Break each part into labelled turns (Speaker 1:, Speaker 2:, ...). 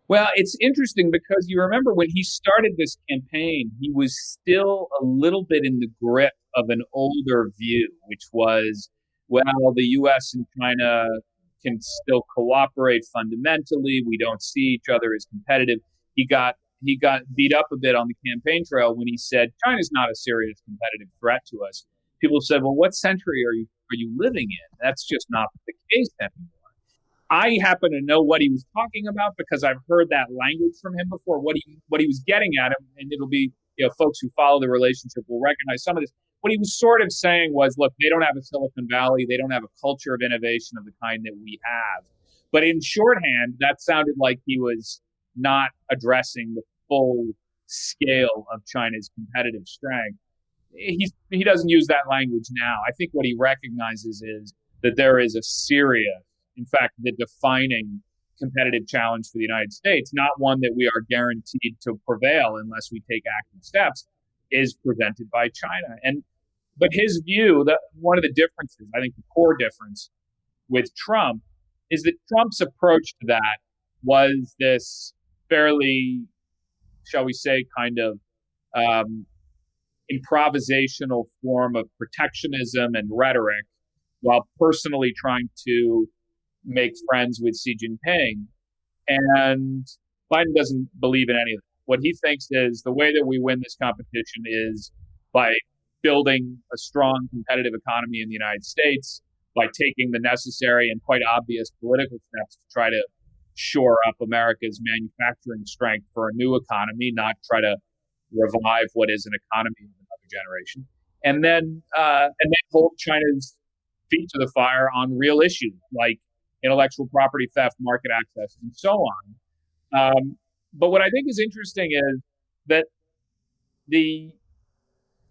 Speaker 1: Well, it's interesting because you remember when he started this campaign, he was still a little bit in the grip of an older view, which was, well, the US and China can still cooperate fundamentally. We don't see each other as competitive. He got beat up a bit on the campaign trail when he said China's not a serious competitive threat to us. People said, "Well, what century are you living in? That's just not the case anymore." I happen to know what he was talking about because I've heard that language from him before. What he was getting at, and it'll be, folks who follow the relationship will recognize some of this. What he was sort of saying was, look, they don't have a Silicon Valley, they don't have a culture of innovation of the kind that we have. But in shorthand, that sounded like he was not addressing the full scale of China's competitive strength. He doesn't use that language now. I think what he recognizes is that there is a serious, in fact, the defining competitive challenge for the United States, not one that we are guaranteed to prevail unless we take active steps, is presented by China. But his view, that one of the differences, I think the core difference with Trump, is that Trump's approach to that was this fairly, shall we say, kind of improvisational form of protectionism and rhetoric, while personally trying to make friends with Xi Jinping. And Biden doesn't believe in any of that. What he thinks is the way that we win this competition is by building a strong competitive economy in the United States, by taking the necessary and quite obvious political steps to try to shore up America's manufacturing strength for a new economy, not try to revive what is an economy of another generation, and then hold China's feet to the fire on real issues like intellectual property theft, market access, and so on. But what I think is interesting is that the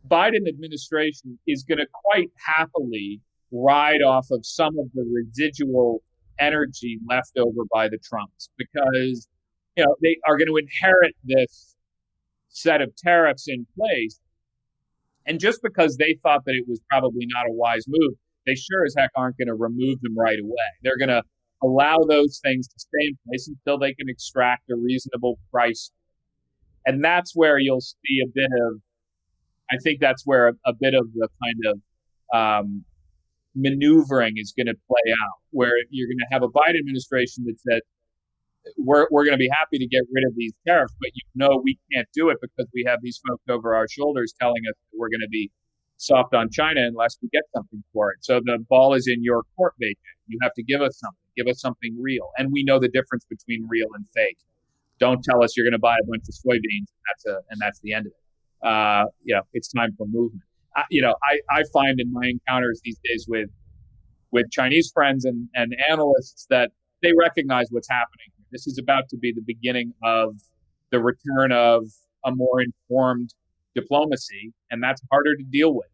Speaker 1: Biden administration is going to quite happily ride off of some of the residual energy left over by the Trumps because they are going to inherit this set of tariffs in place. And just because they thought that it was probably not a wise move, they sure as heck aren't going to remove them right away. They're going to allow those things to stay in place until they can extract a reasonable price. And that's where you'll see a bit of, I think that's where a bit of the kind of maneuvering is going to play out, where you're going to have a Biden administration that said, we're going to be happy to get rid of these tariffs, but we can't do it because we have these folks over our shoulders telling us that we're going to be soft on China unless we get something for it. So the ball is in your court, Beijing. You have to give us something real. And we know the difference between real and fake. Don't tell us you're going to buy a bunch of soybeans and that's the end of it. It's time for movement. I find in my encounters these days with Chinese friends and analysts that they recognize what's happening. This is about to be the beginning of the return of a more informed diplomacy, and that's harder to deal with.